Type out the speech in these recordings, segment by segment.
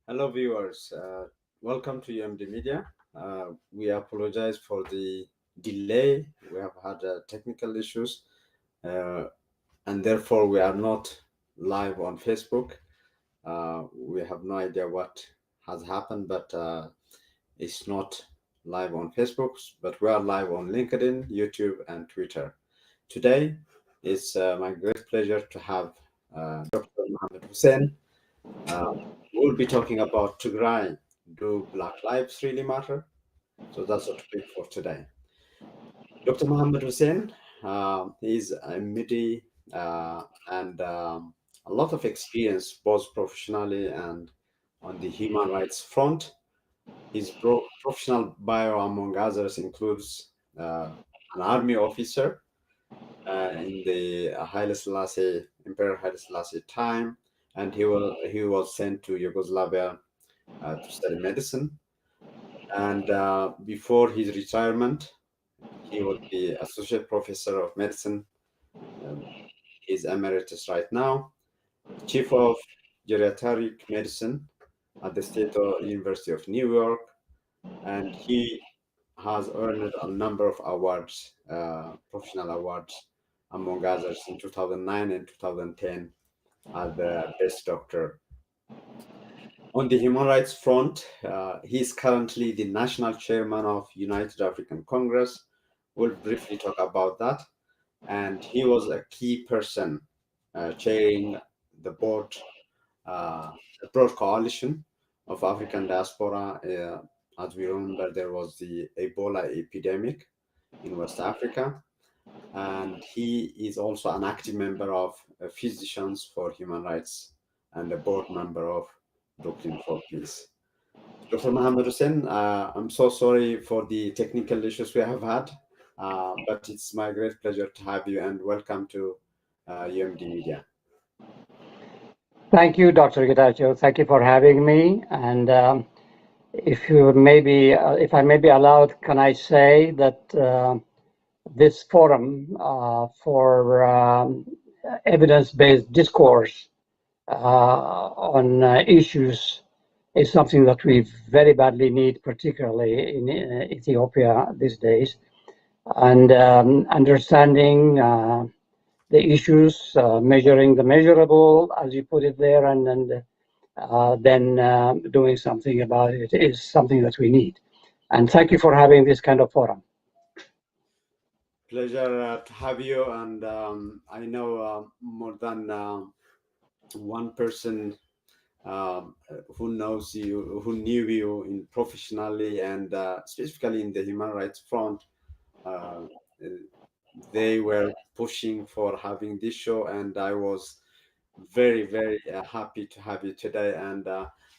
Hello, viewers. Welcome to UMD Media. We apologize for the delay. We have had technical issues, uh, and therefore we are not live on Facebook. We have no idea what has happened, but it's not live on Facebook. But we are live on LinkedIn, YouTube, and Twitter. Today, it's my great pleasure to have Dr. Mohammed Hussein. Uh, we'll be talking about Tigray. Do Black Lives really matter? So that's the topic for today. Dr. Mohammed Hussein, he's a MIDI and a lot of experience both professionally and on the human rights front. His professional bio, among others, includes an army officer in the Emperor Haile Selassie time, and he was sent to Yugoslavia to study medicine. And before his retirement, he was the associate professor of medicine. Um, he's emeritus right now, chief of geriatric medicine at the State University of New York, and he has earned a number of awards, professional awards, among others in 2009 and 2010 as the best doctor. On the human rights front, he is currently the national chairman of United African Congress. We'll briefly talk about that. And he was a key person chairing the board, the broad coalition of African diaspora. As we remember, there was the Ebola epidemic in West Africa. And he is also an active member of Physicians for Human Rights and a board member of Brooklyn for Peace. Dr. Mohammed Hussein, I'm so sorry for the technical issues we have had, but it's my great pleasure to have you and welcome to UMD Media. Thank you, Dr. Getachew. Thank you for having me. And if I may be allowed, can I say that this forum for evidence-based discourse on issues is something that we very badly need, particularly in Ethiopia these days. And understanding the issues, measuring the measurable, as you put it there, and then doing something about it is something that we need. And thank you for having this kind of forum. Pleasure to have you. And I know more than one person who knows you, who knew you professionally and specifically in the human rights front. They were pushing for having this show, and I was very, very happy to have you today. And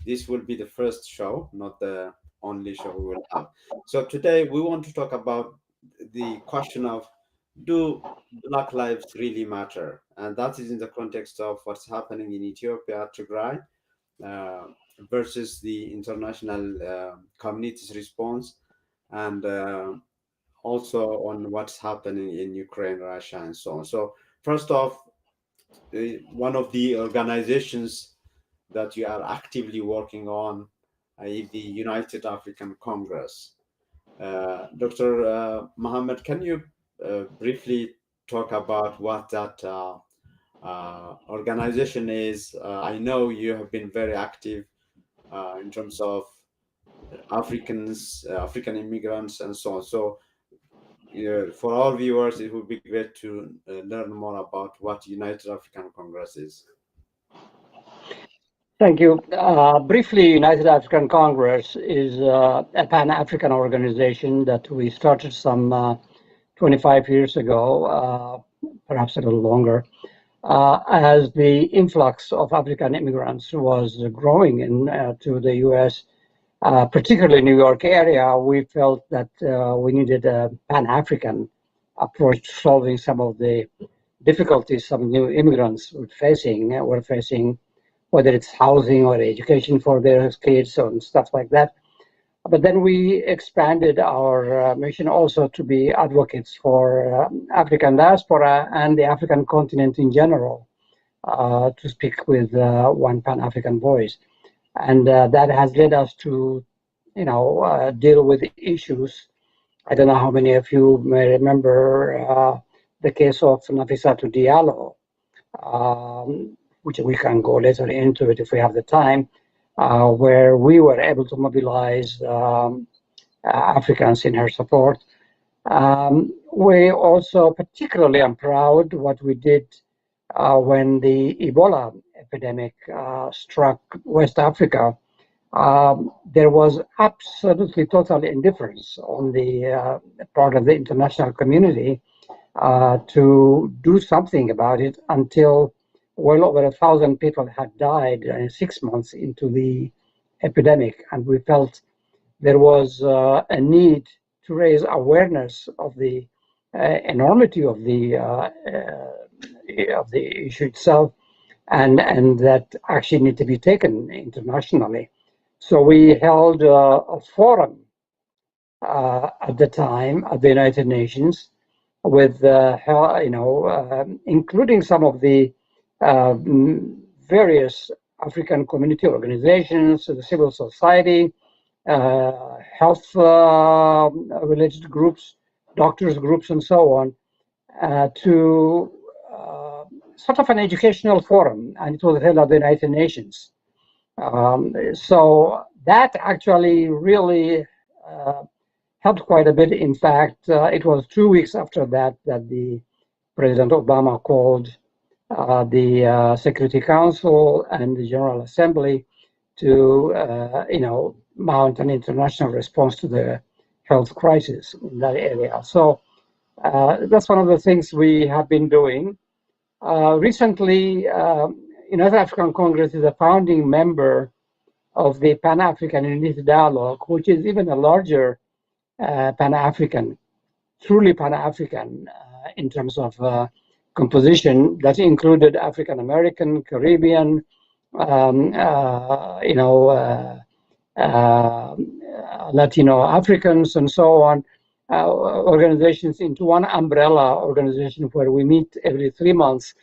this will be the first show, not the only show we will have. So today we want to talk about the question of, do Black lives really matter? And that is in the context of what's happening in Ethiopia, Tigray, uh, versus the international community's response, and also on what's happening in Ukraine, Russia, and so on. So first off, one of the organizations that you are actively working on is the United African Congress. Dr. Mohammed, can you briefly talk about what that organization is? I know you have been very active in terms of African immigrants, and so on. So for all viewers, it would be great to learn more about what United African Congress is. Thank you. Briefly, United African Congress is a Pan-African organization that we started some 25 years ago, perhaps a little longer, as the influx of African immigrants was growing to the U.S., particularly New York area. We felt that we needed a Pan-African approach to solving some of the difficulties some new immigrants were facing, whether it's housing or education for their kids and stuff like that. But then we expanded our mission also to be advocates for African diaspora and the African continent in general, to speak with one Pan-African voice. and that has led us to, deal with issues. I don't know how many of you may remember the case of Nafissatou Diallo, which we can go later into it if we have the time, where we were able to mobilize Africans in her support. We also particularly am proud what we did when the Ebola epidemic struck West Africa. There was absolutely total indifference on the part of the international community to do something about it until well over 1,000 people had died 6 months into the epidemic, and we felt there was a need to raise awareness of the enormity of the issue itself, and that action need to be taken internationally. So we held a forum at the time at the United Nations with, including some of the various African community organizations, the civil society, health related groups, doctors groups, and so on, to sort of an educational forum, and it was held at the United Nations. So that actually really helped quite a bit. In fact, it was 2 weeks after that the President Obama called the Security Council and the General Assembly to, mount an international response to the health crisis in that area. So that's one of the things we have been doing. Recently, United African Congress is a founding member of the Pan-African Unity Dialogue, which is even a larger Pan-African, truly Pan-African in terms of composition that included African American, Caribbean, Latino Africans, and so on, organizations into one umbrella organization where we meet every 3 months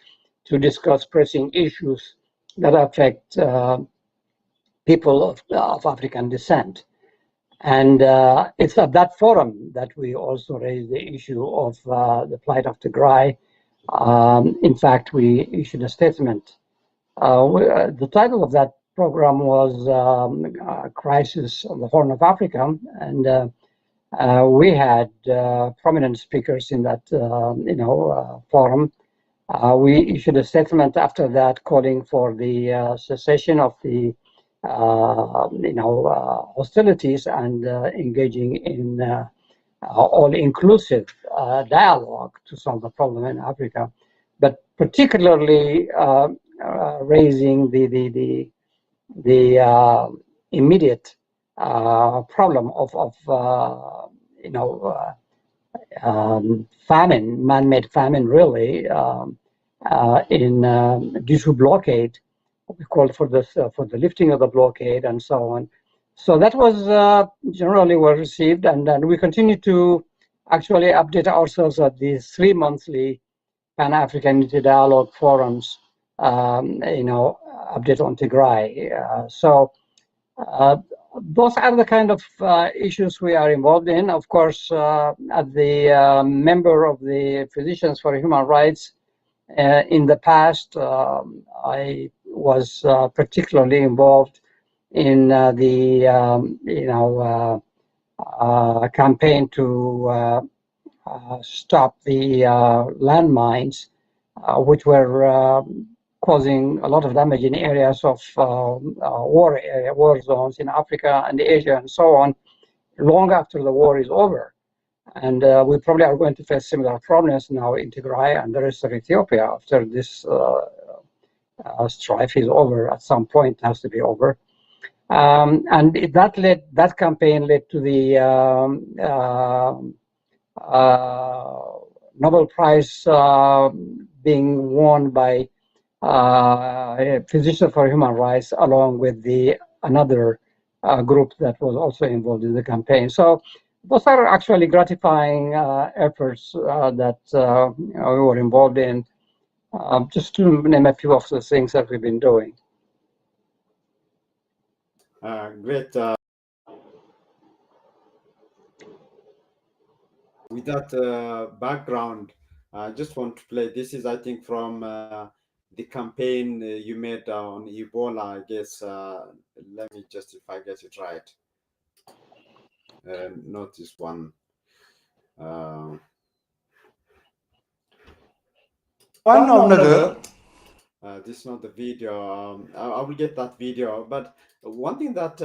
to discuss pressing issues that affect people of African descent. And it's at that forum that we also raised the issue of the plight of Tigray. In fact, we issued a statement. The title of that program was Crisis on the Horn of Africa, and we had prominent speakers in that forum. We issued a statement after that calling for the cessation of the hostilities and engaging in all-inclusive dialogue to solve the problem in Africa, but particularly raising the immediate problem of famine, man-made famine, really, due to blockade. We called for the lifting of the blockade and so on. So that was generally well received, and then we continue to actually update ourselves at these 3 monthly Pan-African Unity Dialogue forums. Update on Tigray. So those are the kind of issues we are involved in. Of course, as the member of the Physicians for Human Rights, in the past, I was particularly involved in the campaign to stop the landmines, which were causing a lot of damage in areas of war zones in Africa and Asia and so on, long after the war is over. And we probably are going to face similar problems now in Tigray and the rest of Ethiopia after this strife is over. At some point, it has to be over. And that campaign led to the Nobel Prize being won by Physicians for Human Rights, along with another group that was also involved in the campaign. So those are actually gratifying efforts that we were involved in, just to name a few of the things that we've been doing. Great. With that background, I just want to play. This is, I think, from the campaign you made on Ebola, I guess. Let me just, if I get it right. Not this one. One or another. This is not the video. I will get that video. But one thing that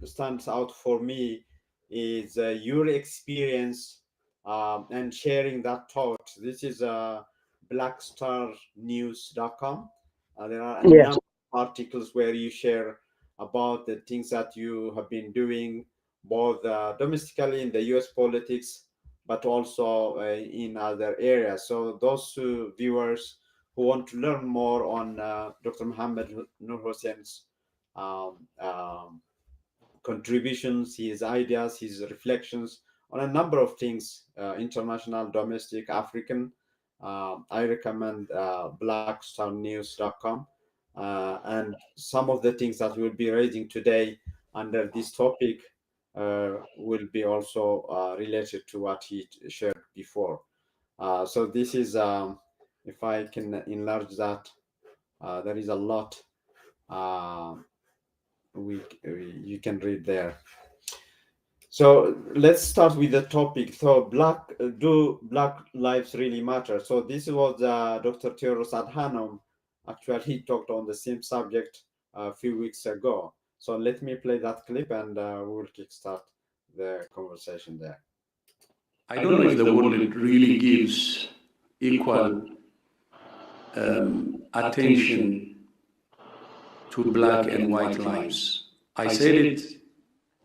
stands out for me is your experience and sharing that thought. This is blackstarnews.com. There are a Yes. number of articles where you share about the things that you have been doing, both domestically in the US politics, but also in other areas. So those viewers who want to learn more on Dr. Mohammed Nur Hossain's um, um, contributions, his ideas, his reflections on a number of things, international, domestic, African. I recommend blackstarnews.com. And some of the things that we'll be raising today under this topic will be also related to what he shared before. So this is, if I can enlarge that, there is a lot you can read there. So let's start with the topic. So do Black lives really matter? So this was Dr. Theoros Adhanom. Actually, he talked on the same subject a few weeks ago. So let me play that clip and we'll kickstart the conversation there. I don't know if the world really gives equal attention to black and white lives. I said it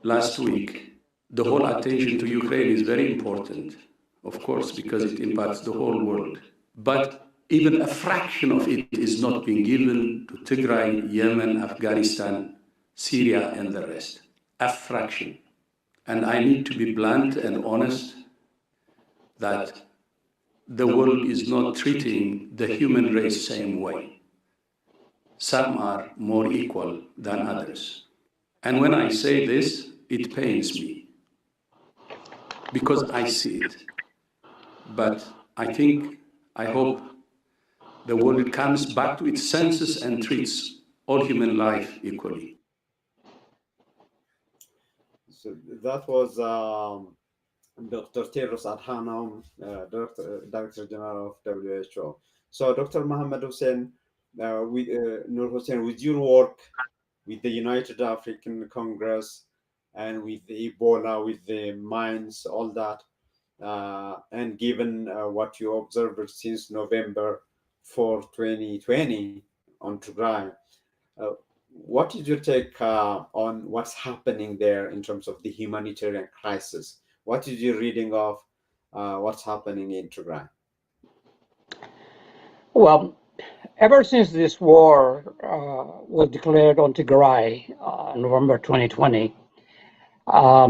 last week. The whole attention to Ukraine is very important, of course, because it impacts the whole world. But even a fraction of it is not being given to Tigray, Yemen, Afghanistan, Syria, and the rest. A fraction. And I need to be blunt and honest that the world is not treating the human race same way. Some are more equal than others. And when I say this, it pains me because I see it. But I hope the world comes back to its senses and treats all human life equally. So that was Dr. Theoros Adhanom, Director General of WHO. So Dr. Mohammed Hussein, Nur Hussein, with your work with the United African Congress and with the Ebola, with the mines, all that, and given what you observed since November 4, 2020 on Tigray, what is your take on what's happening there in terms of the humanitarian crisis? What is your reading of what's happening in Tigray? Well, ever since this war was declared on Tigray, November 2020,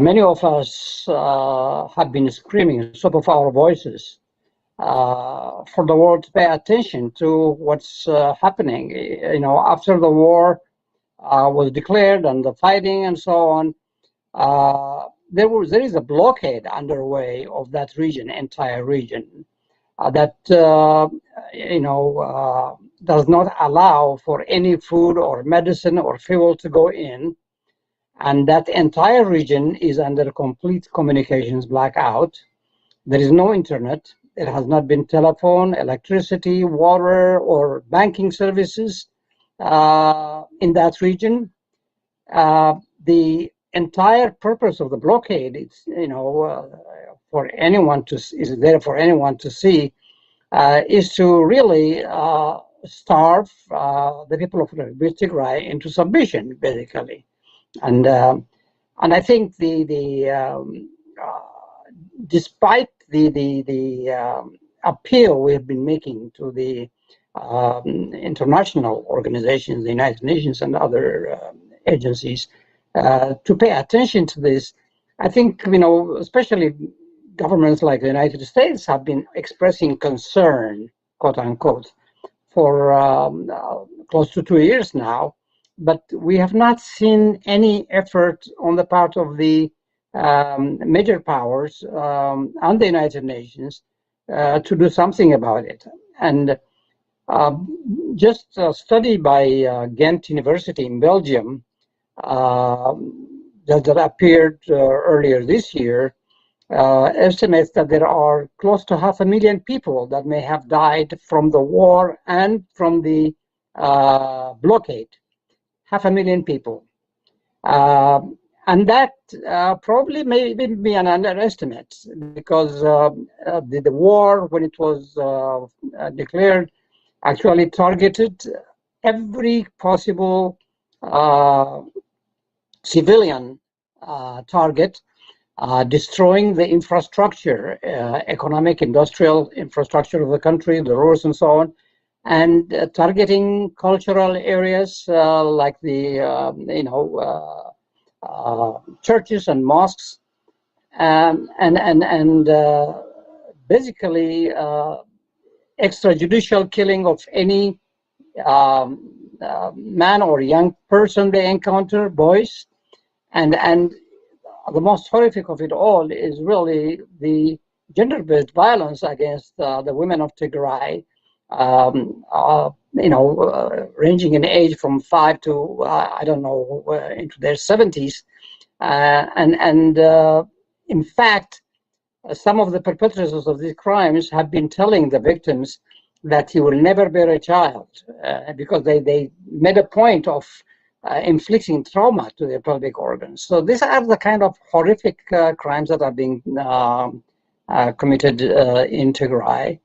many of us have been screaming at the top of our voices for the world to pay attention to what's happening. You know, after the war was declared and the fighting and so on, there is a blockade underway of that region, entire region, that does not allow for any food or medicine or fuel to go in, and that entire region is under complete communications blackout. There is no internet. There has not been telephone, electricity, water, or banking services in that region. The entire purpose of the blockade is, for anyone to is there for anyone to see, is to really starve the people of Tigray into submission, basically, and I think despite the appeal we have been making to the international organizations, the United Nations and other agencies, to pay attention to this, I think, especially governments like the United States have been expressing concern, quote unquote, for close to 2 years now, but we have not seen any effort on the part of the major powers and the United Nations to do something about it. And just a study by Ghent University in Belgium that appeared earlier this year estimates that there are close to 500,000 people that may have died from the war and from the blockade. 500,000 people. And that probably may be an underestimate, because the war, when it was declared, actually targeted every possible civilian target, destroying the infrastructure, economic, industrial infrastructure of the country, the roads and so on, and targeting cultural areas like the churches and mosques, and basically extrajudicial killing of any man or young person they encounter, boys, and the most horrific of it all is really the gender-based violence against the women of Tigray, ranging in age from 5 to I don't know, into their 70s, in fact, some of the perpetrators of these crimes have been telling the victims that he will never bear a child, because they made a point of inflicting trauma to their pelvic organs. So these are the kind of horrific crimes that are being committed in Tigray.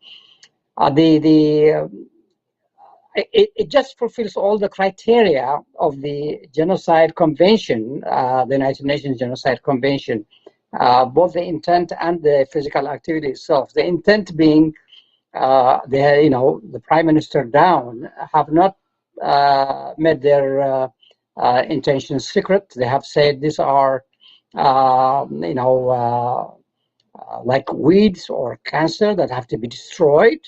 It just fulfills all the criteria of the Genocide Convention, the United Nations Genocide Convention, both the intent and the physical activity itself. The intent being, the Prime Minister down have not made their intentions secret. They have said these are, like weeds or cancer that have to be destroyed.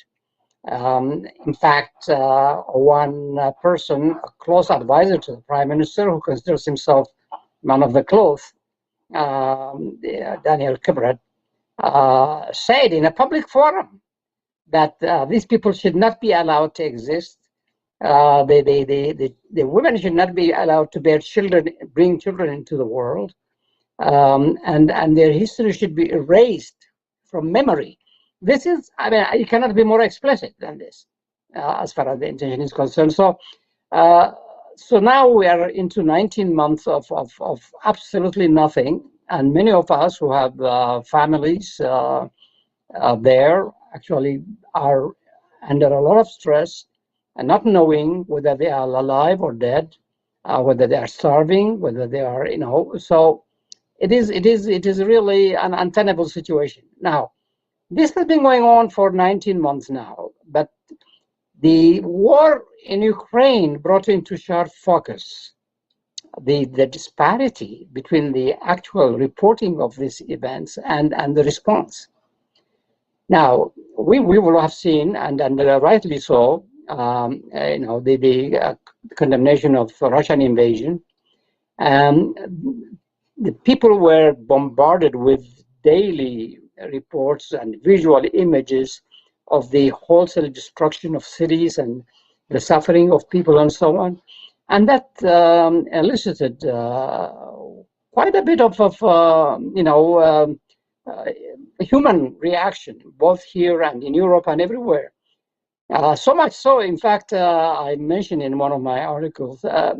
In fact, one person, a close advisor to the Prime Minister, who considers himself man of the cloth, Daniel Kibret, said in a public forum that these people should not be allowed to exist. The women should not be allowed to bear children, bring children into the world, and their history should be erased from memory. This is, you cannot be more explicit than this, as far as the intention is concerned. So now we are into 19 months of absolutely nothing, and many of us who have families there actually are under a lot of stress and not knowing whether they are alive or dead, whether they are starving, whether they are, so it is really an untenable situation. Now, this has been going on for 19 months now, but the war in Ukraine brought into sharp focus the disparity between the actual reporting of these events and the response. Now, we will have seen, and rightly so, the condemnation of the Russian invasion. The people were bombarded with daily reports and visual images of the wholesale destruction of cities and the suffering of people and so on. And that elicited quite a bit of human reaction, both here and in Europe and everywhere. So much so, in fact, I mentioned in one of my articles, a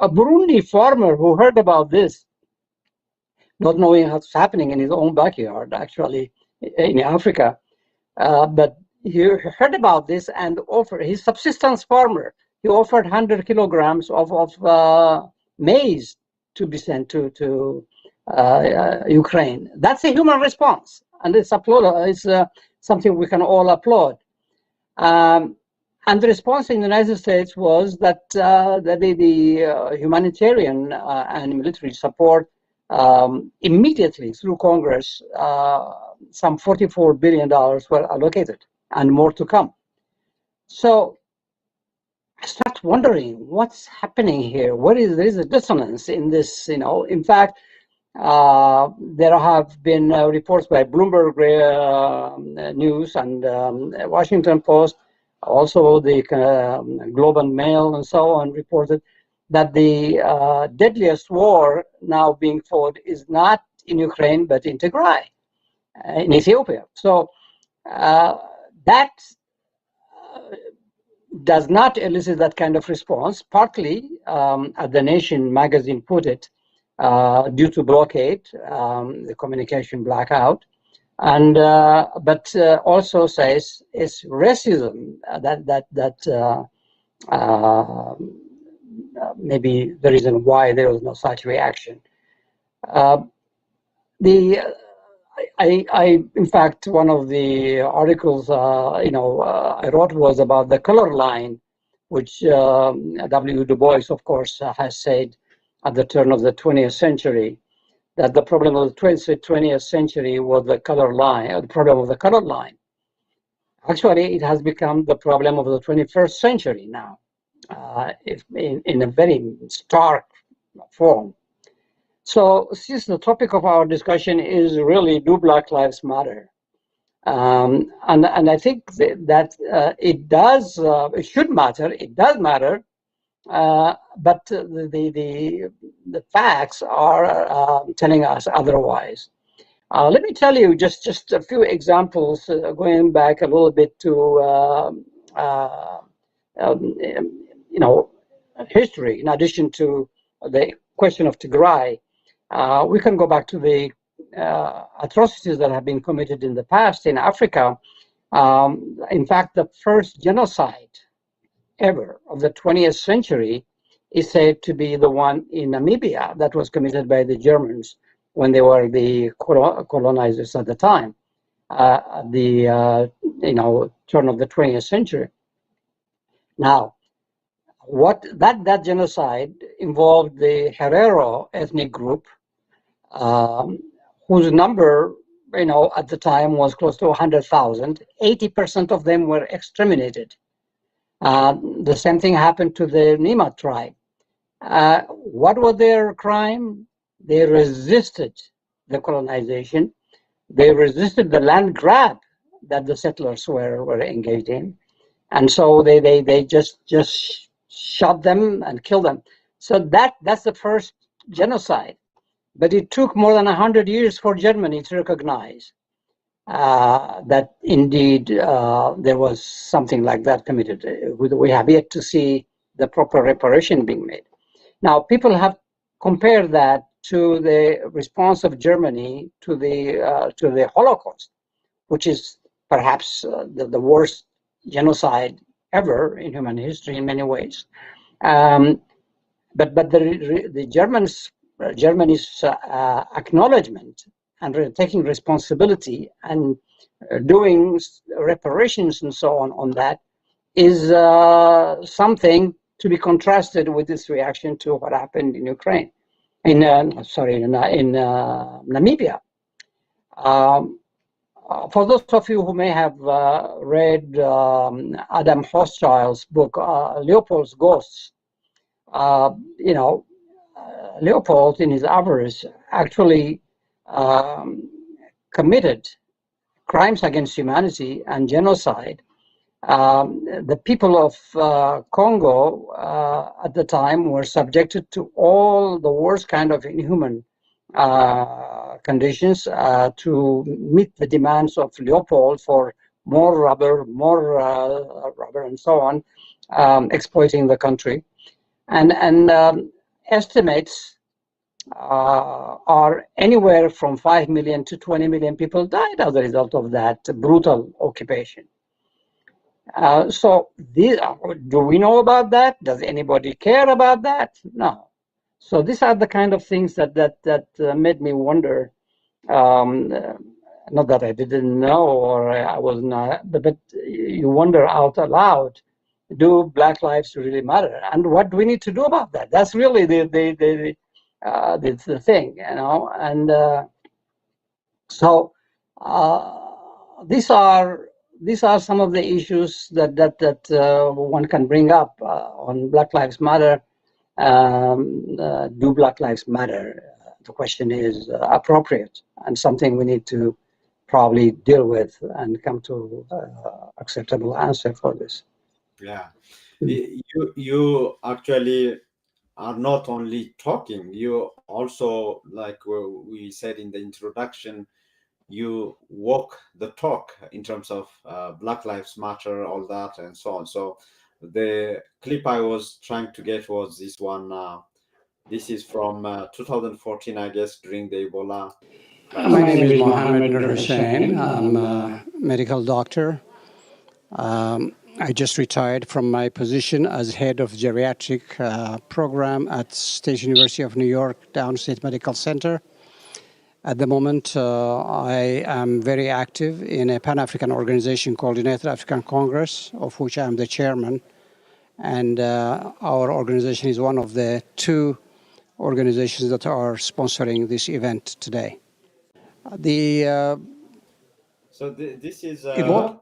Burundi farmer who heard about this, not knowing what's happening in his own backyard, actually, in Africa, but he heard about this and offered, his subsistence farmer, he offered 100 kilograms of maize to be sent to Ukraine. That's a human response, and it's something we can all applaud. And the response in the United States was that the humanitarian and military support immediately through Congress, some $44 billion were allocated and more to come. So I start wondering what's happening here. There is a dissonance in this, In fact, there have been reports by Bloomberg News and Washington Post, also the Globe and Mail and so on, reported that the deadliest war now being fought is not in Ukraine, but in Tigray, in Ethiopia. So that does not elicit that kind of response, partly, as The Nation magazine put it, due to blockade, the communication blackout, and but also says it's racism that maybe the reason why there was no such reaction. In fact, one of the articles I wrote was about the color line, which W. Du Bois, of course, has said at the turn of the 20th century, that the problem of the 20th century was the color line, the problem of the color line. Actually, it has become the problem of the 21st century now, in a very stark form. So, since the topic of our discussion is really, do Black Lives Matter? And I think that it does, it should matter, it does matter, but the facts are telling us otherwise. Let me tell you just a few examples, going back a little bit to history. In addition to the question of Tigray, we can go back to the atrocities that have been committed in the past in Africa. In fact, the first genocide ever of the 20th century is said to be the one in Namibia that was committed by the Germans when they were the colonizers at the time, the turn of the 20th century. Now, that genocide involved the Herero ethnic group, whose number, at the time was close to 100,000. 80% of them were exterminated. The same thing happened to the Nima tribe. What was their crime? They resisted the colonization. They resisted the land grab that the settlers were engaged in. And so they just shot them and killed them. So that's the first genocide. But it took more than 100 years for Germany to recognize that indeed there was something like that committed. We have yet to see the proper reparation being made. Now, people have compared that to the response of Germany to the Holocaust, which is perhaps the worst genocide ever in human history in many ways. But the Germany's acknowledgement and taking responsibility and doing reparations and so on that is something to be contrasted with this reaction to what happened in Ukraine, in Namibia. For those of you who may have read Adam Hochschild's book, Leopold's Ghosts, Leopold, in his avarice, actually committed crimes against humanity and genocide. The people of Congo at the time were subjected to all the worst kind of inhuman conditions to meet the demands of Leopold for more rubber, and so on, exploiting the country. And estimates are anywhere from 5 million to 20 million people died as a result of that brutal occupation. So do we know about that? Does anybody care about that? No. So these are the kind of things that made me wonder. Not that I didn't know or I was not, but you wonder out aloud: do Black lives really matter? And what do we need to do about that? That's really the thing, And so these are these are some of the issues that one can bring up on Black Lives Matter. Do Black Lives Matter? The question is appropriate and something we need to probably deal with and come to acceptable answer for this. Yeah, you actually are not only talking, you also, like we said in the introduction, you walk the talk in terms of Black Lives Matter, all that, and so on. So the clip I was trying to get was this one. This is from 2014, I guess, during the Ebola crisis. My name is Mohammed Nur Hussain. I'm a medical doctor. I just retired from my position as head of geriatric program at State University of New York Downstate Medical Center. At the moment, I am very active in a Pan-African organization called United African Congress, of which I am the chairman. And our organization is one of the 2 organizations that are sponsoring this event today. So this is Ebola?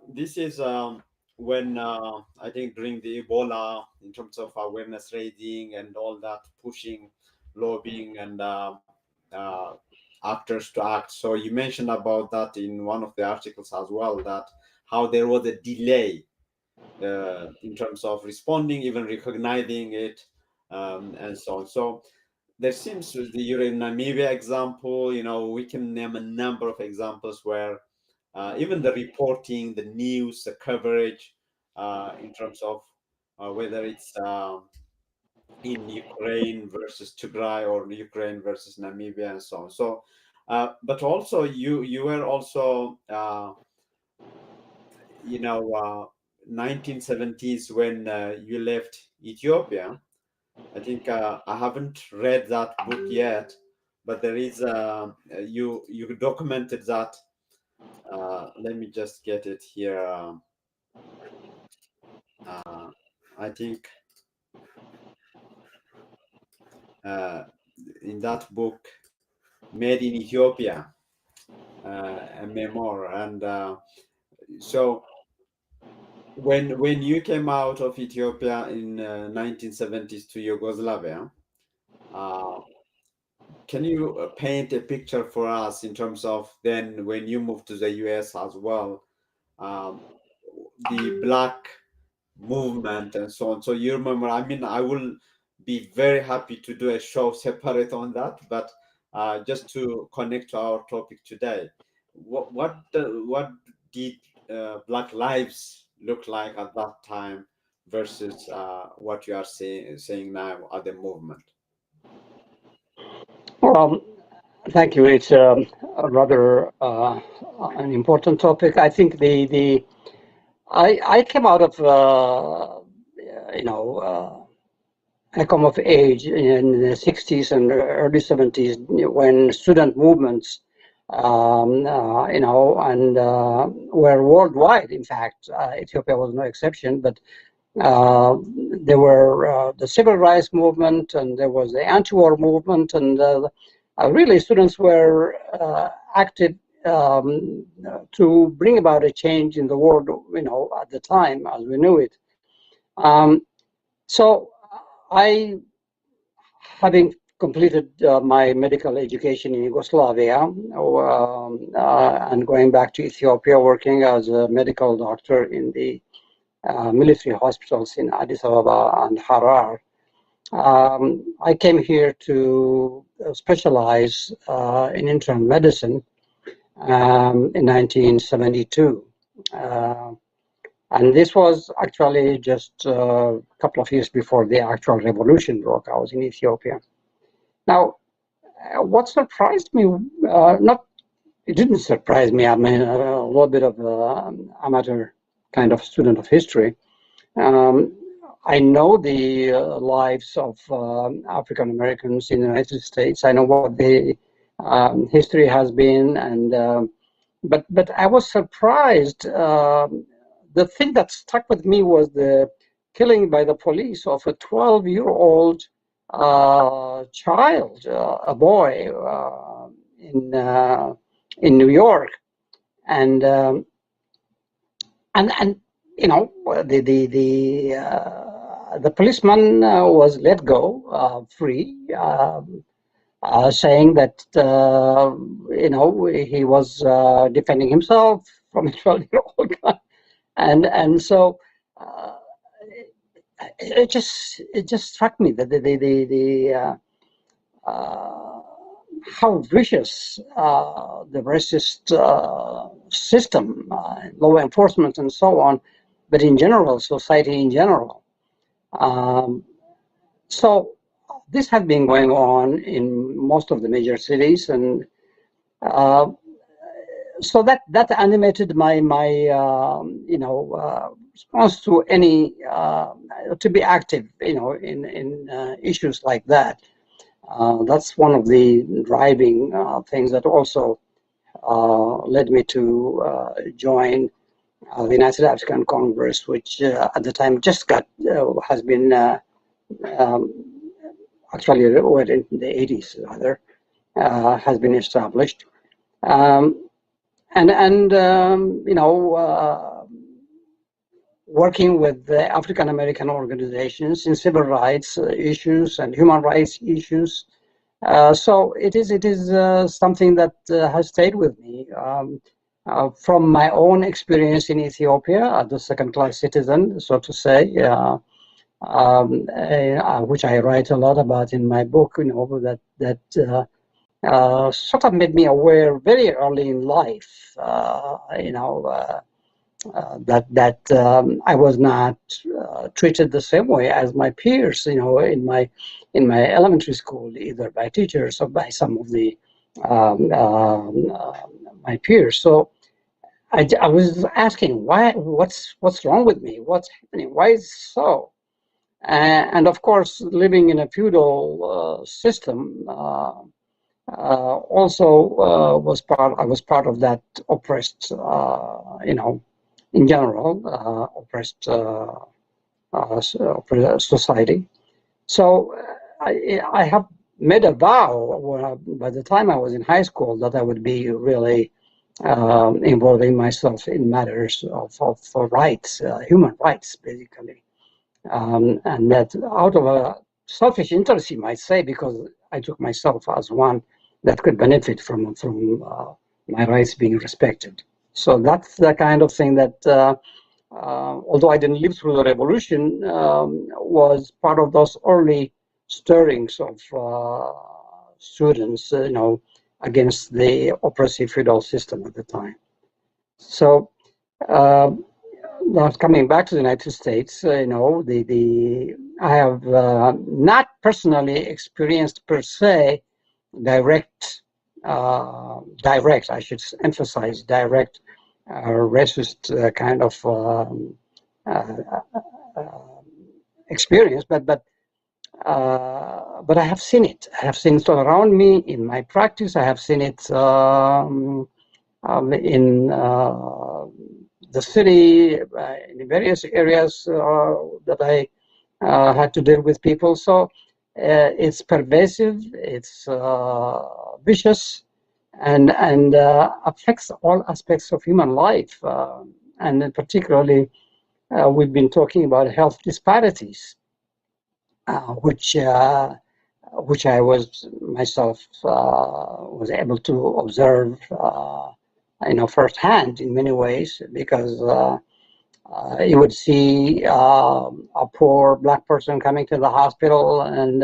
when I think during the Ebola, in terms of awareness raising and all that, pushing, lobbying, and actors to act. So you mentioned about that in one of the articles as well, that how there was a delay in terms of responding, even recognizing it, and so on. So there seems with the Namibia example, we can name a number of examples where even the reporting, the news, the coverage, in terms of whether it's in Ukraine versus Tigray or Ukraine versus Namibia and so on. So, but also you were also 1970s when you left Ethiopia. I think I haven't read that book yet, but there is you documented that. Let me just get it here. I think in that book, Made in Ethiopia, a memoir, and so when you came out of Ethiopia in 1970s to Yugoslavia, can you paint a picture for us in terms of then when you moved to the US as well, the Black movement and so on? So you remember, I mean, I will be very happy to do a show separate on that, but just to connect to our topic today, what did Black lives look like at that time versus what you are saying now at the movement? Well, thank you. It's a rather an important topic. I think I came out of I come of age in the 60s and early 70s when student movements, and were worldwide. In fact, Ethiopia was no exception, but there were the civil rights movement and there was the anti-war movement, and really students were active to bring about a change in the world, at the time as we knew it. So I, having completed my medical education in Yugoslavia and going back to Ethiopia, working as a medical doctor in the military hospitals in Addis Ababa and Harar, I came here to specialize in internal medicine in 1972. And this was actually just a couple of years before the actual revolution broke out in Ethiopia. Now, what surprised me, it didn't surprise me. I mean, a little bit of amateur kind of student of history. I know the lives of African Americans in the United States. I know what the history has been, and but I was surprised. The thing that stuck with me was the killing by the police of a 12-year-old child, a boy, in New York, and and you know, the policeman was let go free, saying that you know, he was defending himself from a 12-year-old guy, and so it just struck me that how vicious the racist system, law enforcement, and so on, but in general, society in general. So this has been going on in most of the major cities, and so that animated my you know, response to any to be active, you know, in issues like that. That's one of the driving things that also led me to join the United African Congress, which at the time just got has been actually in the 80s rather has been established, and you know, working with the African American organizations in civil rights issues and human rights issues. So it is something that has stayed with me from my own experience in Ethiopia as a second-class citizen, so to say, which I write a lot about in my book. You know, that sort of made me aware very early in life. You know. That I was not treated the same way as my peers, you know, in my elementary school, either by teachers or by some of the my peers. So I was asking, what's wrong with me? What's happening? Why is it so? And of course, living in a feudal system also I was part of that oppressed, you know, in general, oppressed society. So I have made a vow by the time I was in high school that I would be really involving myself in matters of rights, human rights, basically. And that out of a selfish interest, you might say, because I took myself as one that could benefit from my rights being respected. So that's the kind of thing that, although I didn't live through the revolution, was part of those early stirrings of students, you know, against the oppressive feudal system at the time. So now coming back to the United States, you know, I have not personally experienced per se direct, I should emphasize direct racist kind of experience, but I have seen it. I have seen it all around me in my practice. I have seen it in the city, in various areas that I had to deal with people. So it's pervasive, it's vicious, and affects all aspects of human life. And particularly, we've been talking about health disparities, which I was myself was able to observe, you know, firsthand in many ways, because you would see a poor Black person coming to the hospital, and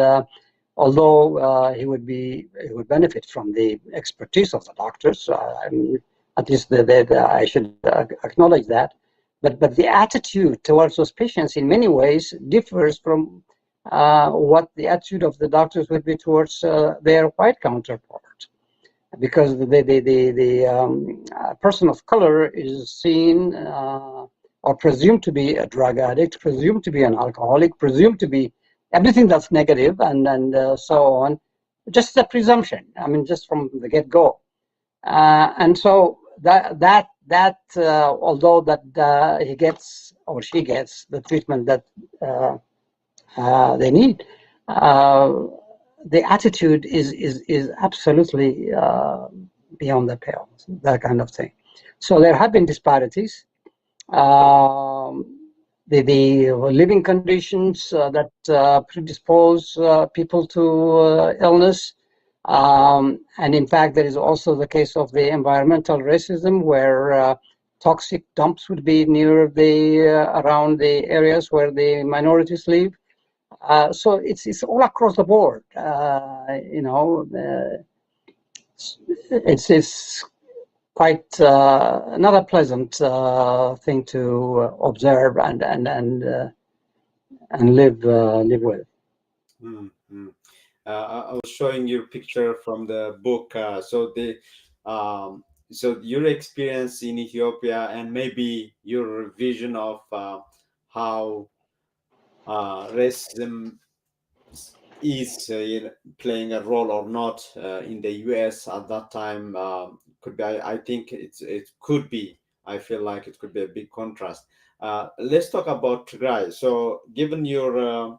although he would benefit from the expertise of the doctors, I mean, at least I should acknowledge that, but the attitude towards those patients in many ways differs from what the attitude of the doctors would be towards their white counterpart, because the person of color is seen or presumed to be a drug addict, presumed to be an alcoholic, presumed to be everything that's negative, and so on. Just a presumption. I mean, just from the get-go. And so that although that he gets or she gets the treatment that they need, the attitude is absolutely beyond the pale. That kind of thing. So there have been disparities. the living conditions that predispose people to illness. And in fact, there is also the case of the environmental racism, where toxic dumps would be near the around the areas where the minorities live. So it's all across the board. It's quite not a pleasant thing to observe and live with. Mm-hmm. I was showing you a picture from the book. So your experience in Ethiopia and maybe your vision of how racism is playing a role or not in the US at that time could be. I think it could be. I feel like it could be a big contrast. Let's talk about Tigray. So, given your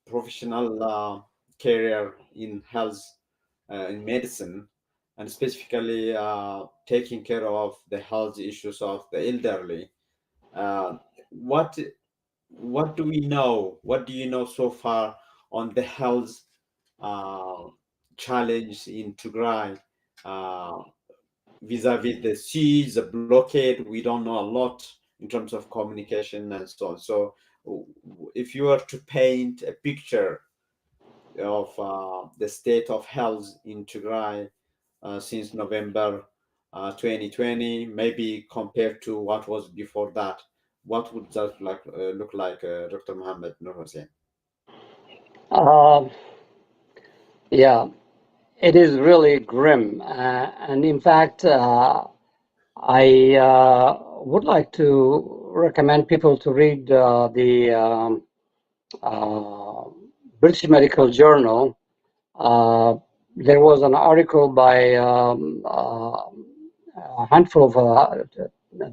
professional career in health, in medicine, and specifically taking care of the health issues of the elderly, uh, what what do we know? What do you know so far on the health uh, challenge in Tigray uh, vis-a-vis the siege, the blockade? We don't know a lot in terms of communication and so on. So, if you were to paint a picture of the state of health in Tigray since November 2020, maybe compared to what was before that, what would that look like, Dr. Mohammed Nur Hussein? Yeah, it is really grim. And in fact, I would like to recommend people to read the British Medical Journal. There was an article by a handful of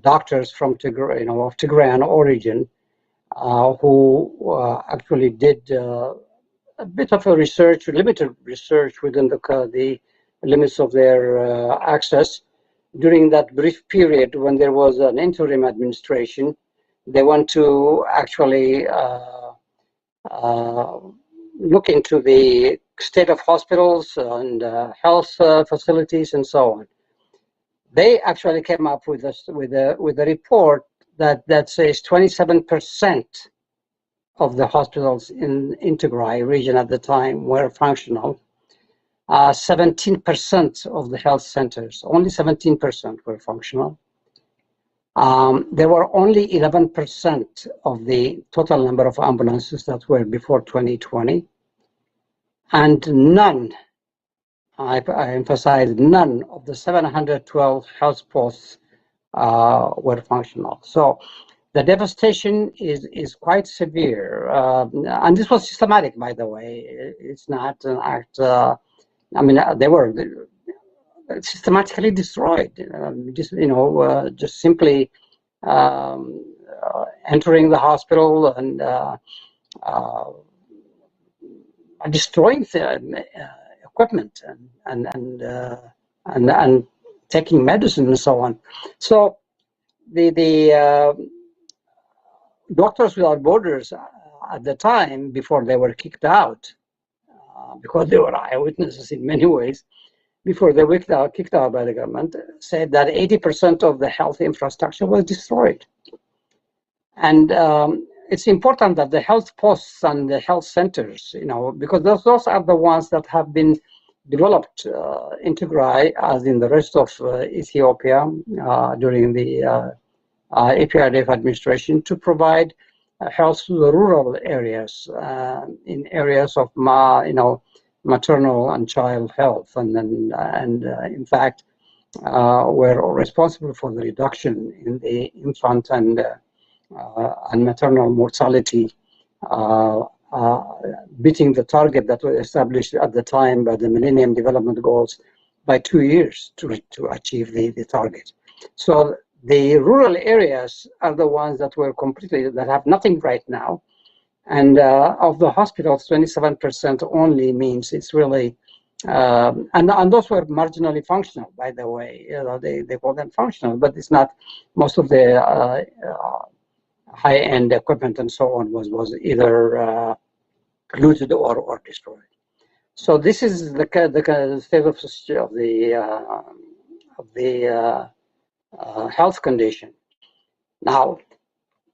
doctors from Tigray, of Tigrayan origin, who actually did a bit of a research, limited research within the limits of their access. During that brief period when there was an interim administration, they want to actually look into the state of hospitals and health facilities and so on. They actually came up with a report that says 27% of the hospitals in Tigray region at the time were functional. 17% of the health centers, only 17% were functional. There were only 11% of the total number of ambulances that were before 2020, and none, I emphasize, none of the 712 health posts were functional. So the devastation is quite severe, and this was systematic, by the way. It's not an act. They were systematically destroyed. Just simply entering the hospital and destroying the equipment and taking medicine and so on. So the Doctors Without Borders at the time, before they were kicked out, because they were eyewitnesses in many ways, before they were kicked out by the government, said that 80% of the health infrastructure was destroyed. And it's important that the health posts and the health centers, because those are the ones that have been developed in Tigray, as in the rest of Ethiopia during the APRDF administration, to provide health to the rural areas, in areas of maternal and child health, and in fact were responsible for the reduction in the infant and maternal mortality, beating the target that was established at the time by the Millennium Development Goals by 2 years to achieve the target. So the rural areas are the ones that have nothing right now. And of the hospitals, 27% only means it's really and those were marginally functional, by the way. They call them functional, but it's not. Most of the high-end equipment and so on was either looted or destroyed. So this is the state of the health condition. Now,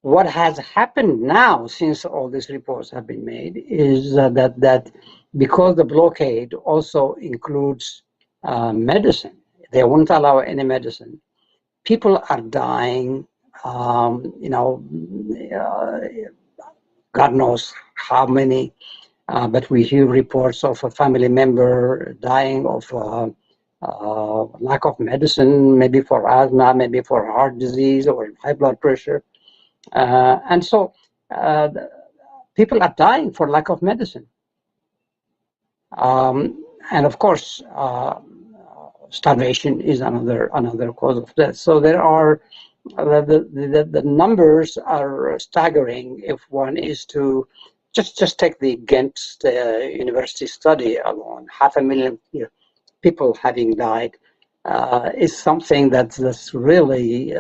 what has happened now since all these reports have been made is that because the blockade also includes medicine, they won't allow any medicine. People are dying. God knows how many. But we hear reports of a family member dying of lack of medicine, maybe for asthma, maybe for heart disease or high blood pressure. And so people are dying for lack of medicine. And of course, starvation is another cause of death. So there are, the numbers are staggering if one is to just take the Ghent University study alone. 500,000 people having died is something that's really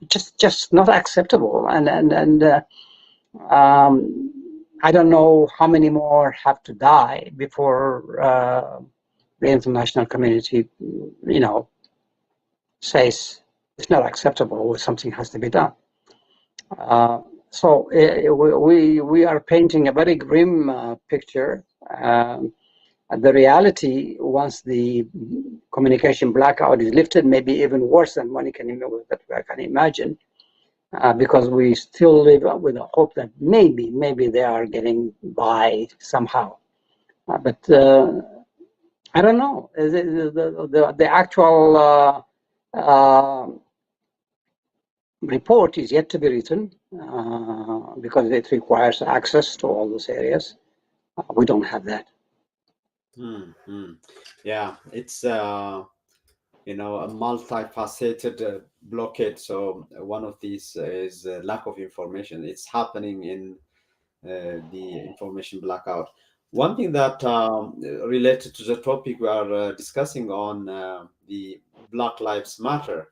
just not acceptable. And I don't know how many more have to die before the international community, says it's not acceptable. Something has to be done. So we are painting a very grim picture. The reality, once the communication blackout is lifted, may be even worse than one can imagine, because we still live with the hope that maybe they are getting by somehow. But I don't know. The actual report is yet to be written because it requires access to all those areas. We don't have that. Yeah, it's a multifaceted blockade. So one of these is lack of information. It's happening in the information blackout. One thing that related to the topic we are discussing on the Black Lives Matter,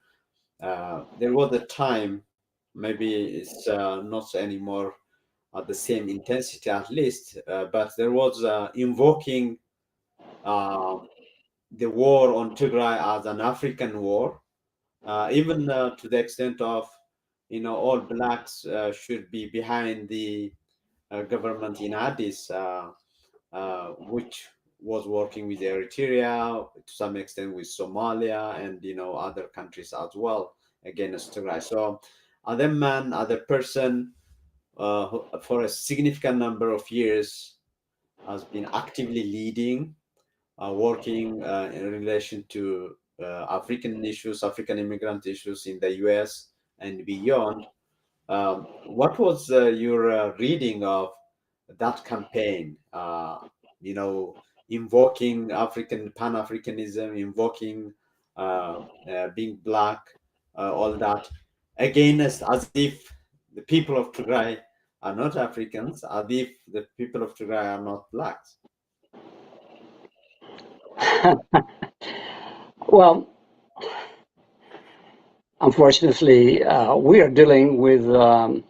there was a time, maybe it's not anymore at the same intensity at least, but there was invoking the war on Tigray as an African war, even to the extent of, all blacks should be behind the government in Addis, which was working with Eritrea, to some extent with Somalia, and other countries as well against Tigray. So other man, other person, who, for a significant number of years, has been actively leading, working in relation to African issues, African immigrant issues in the US and beyond. What was your reading of that campaign? Invoking Pan-Africanism, invoking being black, all that, again, as if the people of Tigray are not Africans, as if the people of Tigray are not blacks. Well, unfortunately, we are dealing with a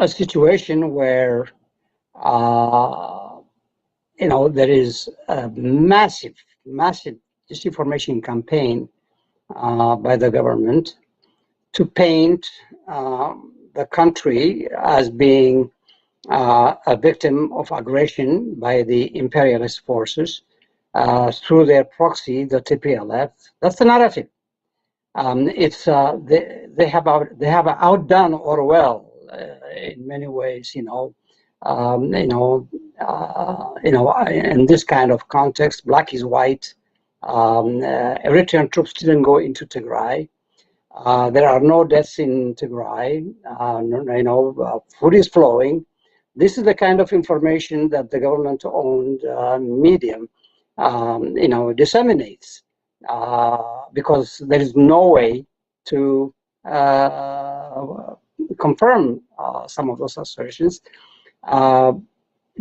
situation where there is a massive disinformation campaign by the government to paint the country as being a victim of aggression by the imperialist forces through their proxy, the TPLF. That's the narrative. It's they have outdone Orwell in many ways. In this kind of context, black is white. Eritrean troops didn't go into Tigray. There are no deaths in Tigray. Food is flowing. This is the kind of information that the government-owned medium, disseminates, because there is no way to confirm some of those assertions.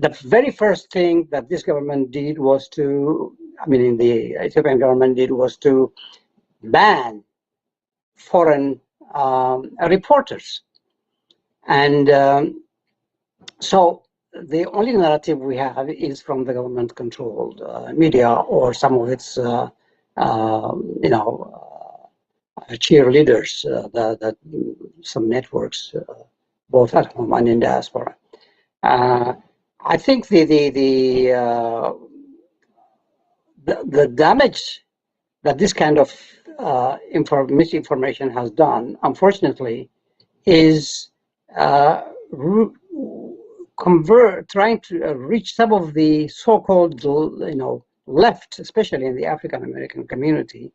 the very first thing that this government did was to, the Ethiopian government did was to ban foreign reporters. And so the only narrative we have is from the government-controlled media or some of its, cheerleaders, that some networks, both at home and in diaspora. I think the damage that this kind of misinformation has done, unfortunately, is trying to reach some of the so-called, left, especially in the African American community,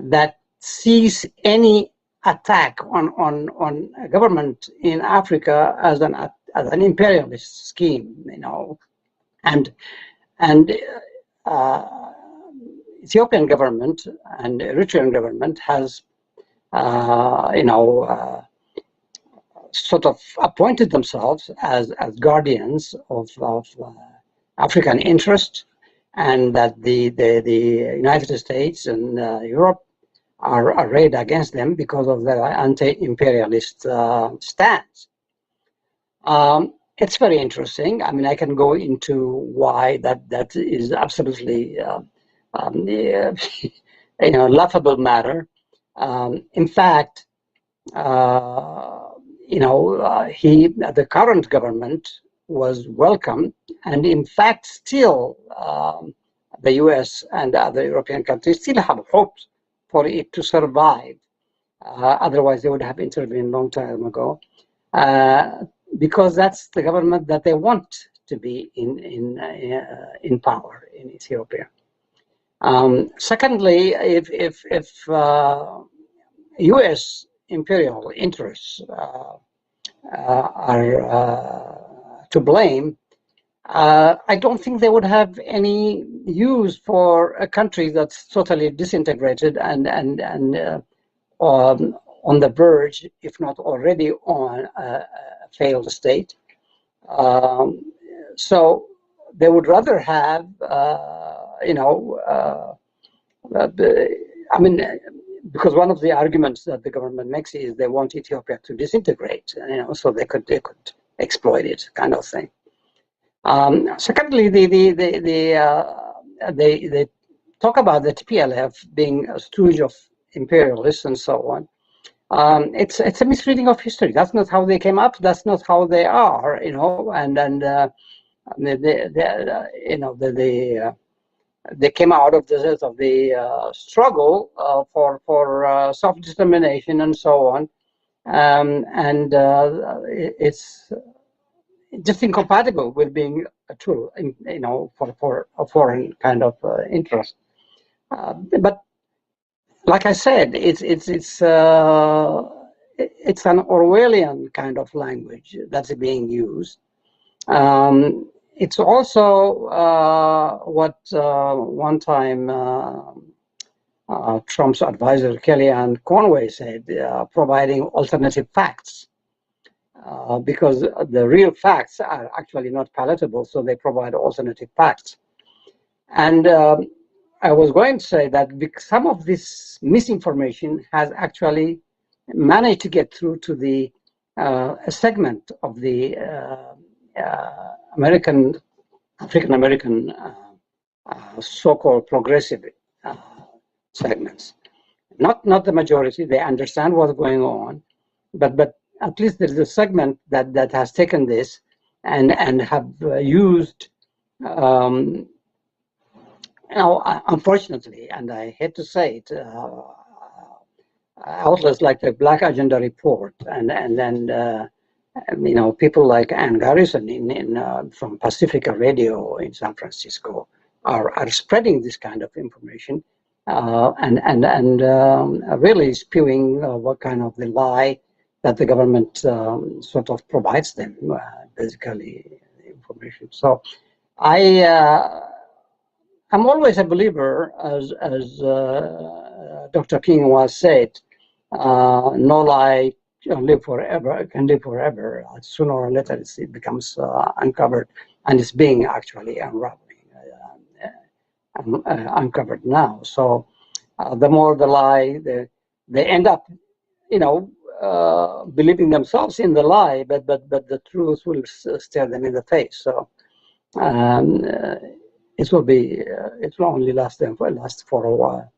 that sees any attack on a government in Africa as an imperialist scheme, and Ethiopian government and Eritrean government has, sort of appointed themselves as guardians of African interest, and that the United States and Europe are arrayed against them because of their anti-imperialist stance. It's very interesting. I can go into why that is absolutely laughable matter. In fact, the current government was welcome, and in fact, still the U.S. and other European countries still have hopes for it to survive. Otherwise, they would have intervened a long time ago, because that's the government that they want to be in power in Ethiopia. Secondly, if U.S. imperial interests are to blame, I don't think they would have any use for a country that's totally disintegrated and on the verge, if not already on a failed state. So they would rather have, because one of the arguments that the government makes is they want Ethiopia to disintegrate, so they could exploit it, kind of thing. Secondly, they talk about the TPLF being a stooge of imperialists and so on. It's a misreading of history. That's not how they came up. That's not how they are, they came out of the struggle for self-determination and so on, it's just incompatible with being a tool, for a foreign kind of interest. But like I said, it's an Orwellian kind of language that's being used. It's also what one time Trump's advisor Kellyanne Conway said, providing alternative facts, because the real facts are actually not palatable, so they provide alternative facts. And I was going to say that some of this misinformation has actually managed to get through to the a segment of the African American so-called progressive segments. Not the majority. They understand what's going on, but at least there's a segment that has taken this and have used, unfortunately, and I hate to say it, outlets like the Black Agenda Report and then people like Ann Garrison from Pacifica Radio in San Francisco are spreading this kind of information and really spewing what kind of the lie that the government sort of provides them, basically information. So I'm always a believer, as Dr. King once said, no lie can live forever. Sooner or later, it becomes uncovered. and it's being actually uncovered now. So the more the lie, they end up, believing themselves in the lie, but the truth will stare them in the face. So it will only last for a while.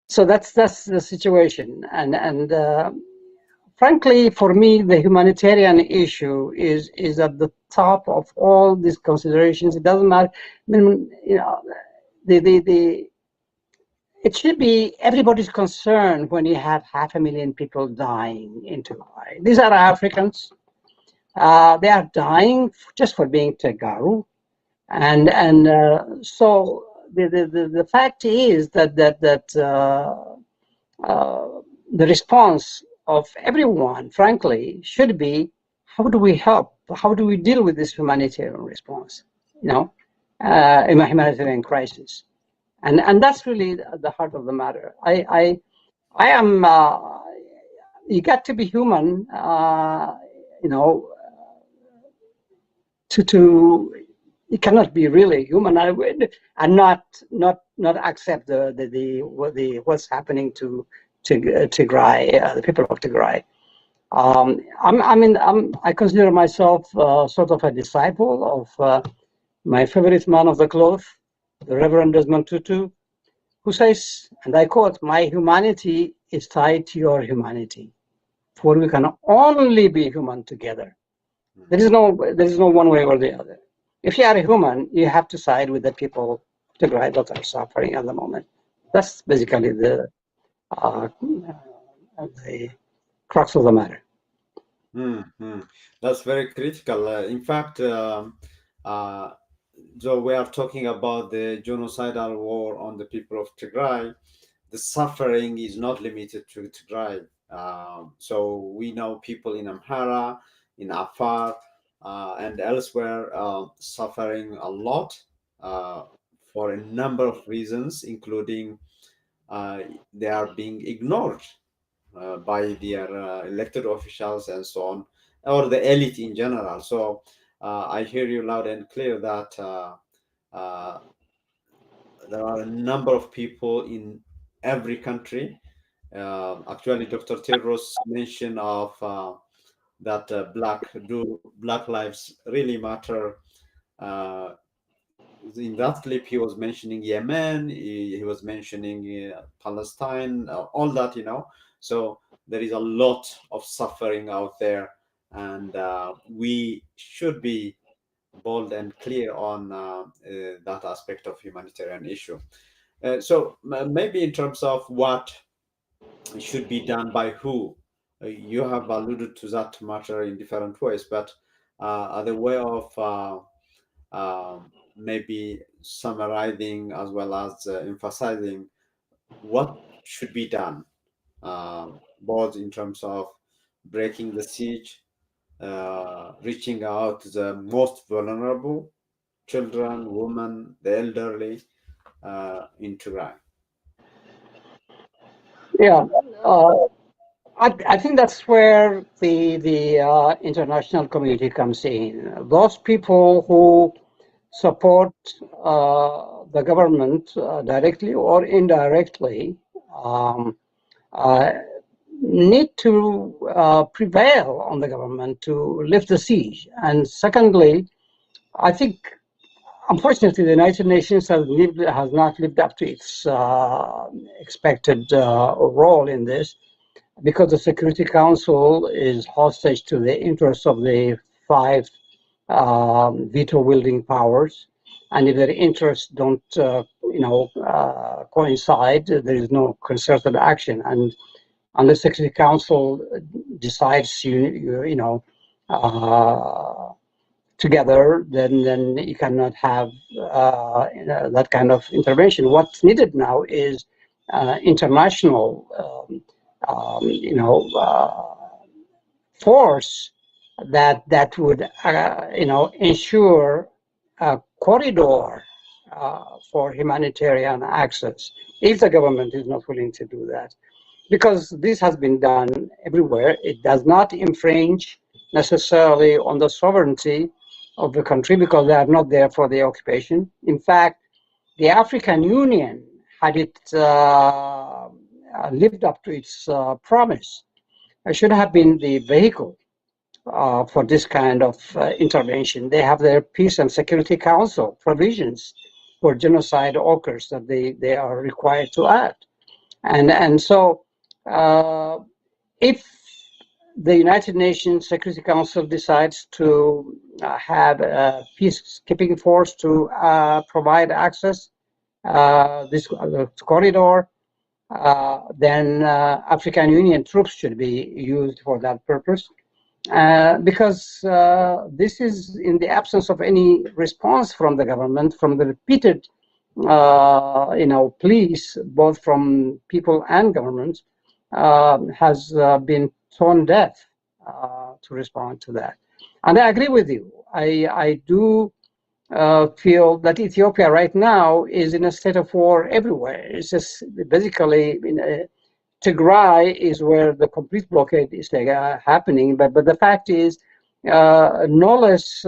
So that's the situation, and frankly, for me, the humanitarian issue is at the top of all these considerations. It doesn't matter. I mean, it should be everybody's concern when you have 500,000 people dying in Tigray. These are Africans. They are dying just for being Tegaru, and so the fact is that the response of everyone, frankly, should be, how do we help? How do we deal with this humanitarian response? In a humanitarian crisis, and that's really the heart of the matter. I am. You got to be human. To you cannot be really human and not accept what's happening to Tigray, the people of Tigray. I consider myself sort of a disciple of my favorite man of the cloth, the Reverend Desmond Tutu, who says, and I quote, "My humanity is tied to your humanity, for we can only be human together." There is no one way or the other. If you are a human, you have to side with the people of Tigray that are suffering at the moment. That's basically the crux of the matter. That's very critical. In fact, so we are talking about the genocidal war on the people of Tigray. The suffering is not limited to Tigray. So we know people in Amhara, in Afar, and elsewhere suffering a lot for a number of reasons, including they are being ignored by their elected officials and so on, or the elite in general. So I hear you loud and clear that there are a number of people in every country. Actually, Dr. Tedros mentioned of that Black lives really matter. In that clip, he was mentioning Yemen, he was mentioning Palestine, all that, So there is a lot of suffering out there, and we should be bold and clear on that aspect of humanitarian issue. So maybe in terms of what should be done by who, you have alluded to that matter in different ways, but the way of maybe summarizing as well as emphasizing what should be done, both in terms of breaking the siege, reaching out to the most vulnerable, children, women, the elderly, in Tigray. Yeah, I think that's where the international community comes in. Those people who support the government directly or indirectly need to prevail on the government to lift the siege. And secondly, I think, unfortunately, the United Nations has not lived up to its expected role in this, because the Security Council is hostage to the interests of the 5 veto-wielding powers, and if their interests don't, coincide, there is no concerted action. And unless the Security Council decides, together, then you cannot have that kind of intervention. What's needed now is international, force that would, ensure a corridor for humanitarian access, if the government is not willing to do that. Because this has been done everywhere. It does not infringe necessarily on the sovereignty of the country because they are not there for the occupation. In fact, the African Union, had it lived up to its promise, should have been the vehicle for this kind of intervention. They have their Peace and Security Council provisions for genocide occurs that they are required to act. And so if the United Nations Security Council decides to have a peacekeeping force to provide access this corridor, then African Union troops should be used for that purpose. Because this is in the absence of any response from the government, from the repeated pleas, both from people and governments, has been tone deaf to respond to that. And I agree with you. I do feel that Ethiopia right now is in a state of war everywhere. It's just basically Tigray is where the complete blockade is happening. But the fact is, no less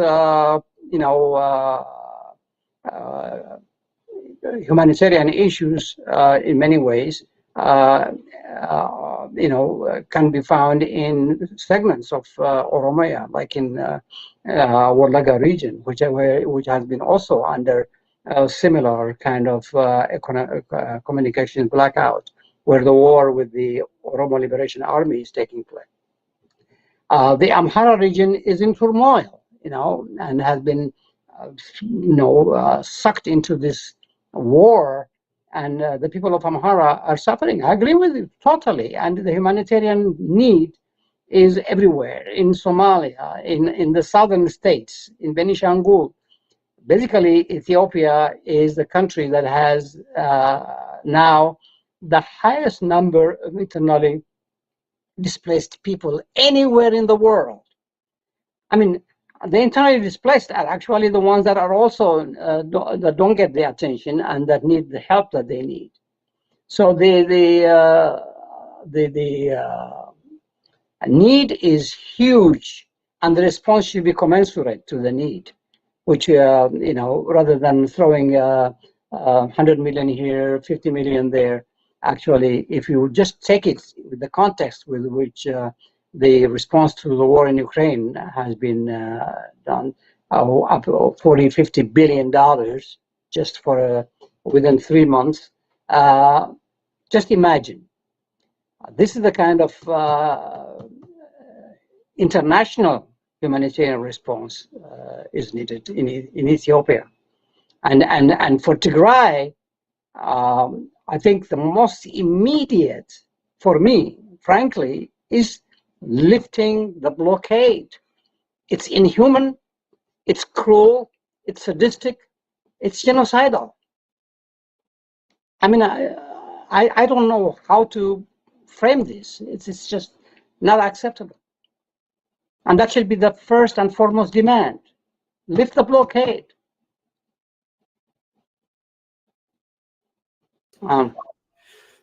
humanitarian issues in many ways can be found in segments of Oromia, like in Wolaga region, which has been also under a similar kind of communication blackout, where the war with the Oromo Liberation Army is taking place. The Amhara region is in turmoil, and has been, sucked into this war, and the people of Amhara are suffering. I agree with you totally, and the humanitarian need is everywhere, in Somalia, in the southern states, in Benishangul. Basically, Ethiopia is the country that has now the highest number of internally displaced people anywhere in the world. I mean, the internally displaced are actually the ones that are also that don't get the attention and that need the help that they need. So the need is huge, and the response should be commensurate to the need. Which rather than throwing 100 million here, 50 million there, actually, if you just take it with the context with which the response to the war in Ukraine has been done, up 40, 50 billion dollars just for within 3 months. Just imagine, this is the kind of international humanitarian response is needed in Ethiopia, and for Tigray, I think the most immediate for me, frankly, is lifting the blockade. It's inhuman, it's cruel, it's sadistic, it's genocidal. I mean, I don't know how to frame this. It's just not acceptable. And that should be the first and foremost demand. Lift the blockade.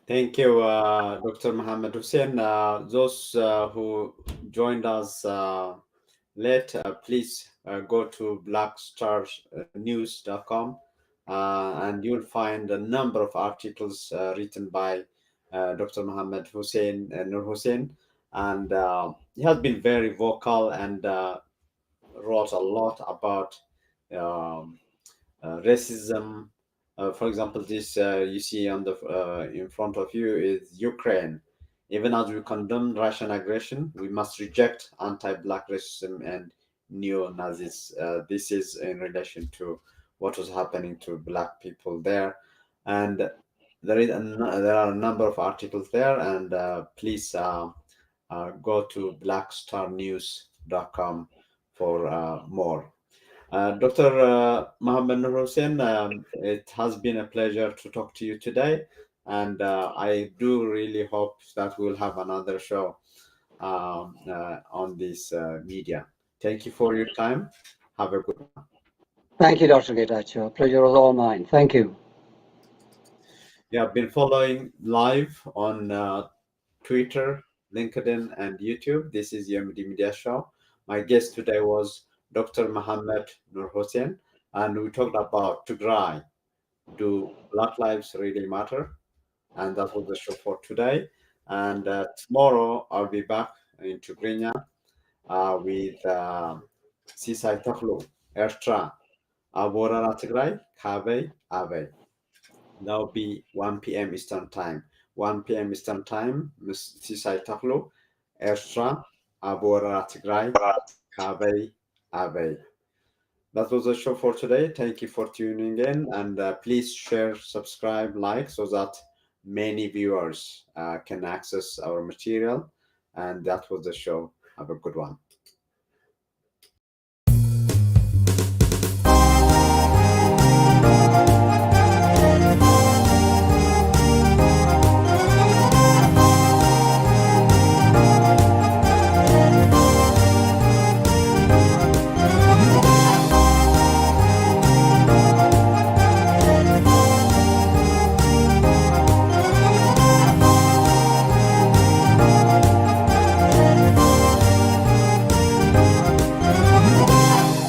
Thank you, Dr. Mohammed Hussein. Those who joined us late, please go to blackstarnews.com and you'll find a number of articles written by Dr. Mohammed Hussein, Nur Hussein, and he has been very vocal and wrote a lot about racism. For example, this you see on the in front of you is Ukraine. Even as we condemn Russian aggression, we must reject anti-Black racism and neo-Nazis. This is in relation to what was happening to Black people there, and there are a number of articles there. And please go to blackstarnews.com for more. Dr. Mohammed Nur Hussein, it has been a pleasure to talk to you today, and I do really hope that we'll have another show on this media. Thank you for your time. Have a good one. Thank you, Dr. Getachew. Pleasure was all mine. Thank you. You have been following live on Twitter, LinkedIn, and YouTube. This is UMD Media Show. My guest today was Dr. Mohammed Nur Hossein, and we talked about Tigray. Do Black lives really matter? And that was the show for today. And tomorrow I'll be back in Tigrinya with Sisai Taflo, Ertra, Aborara Tigray, Kabe, Abe. That will be 1 p.m. Eastern Time. 1 p.m. Eastern Time, Ms. Sisai Taflo, Ertra, Aborara Tigray, Kabe, Abe. That was the show for today. Thank you for tuning in, and please share, subscribe, like, so that many viewers can access our material. And that was the show. Have a good one.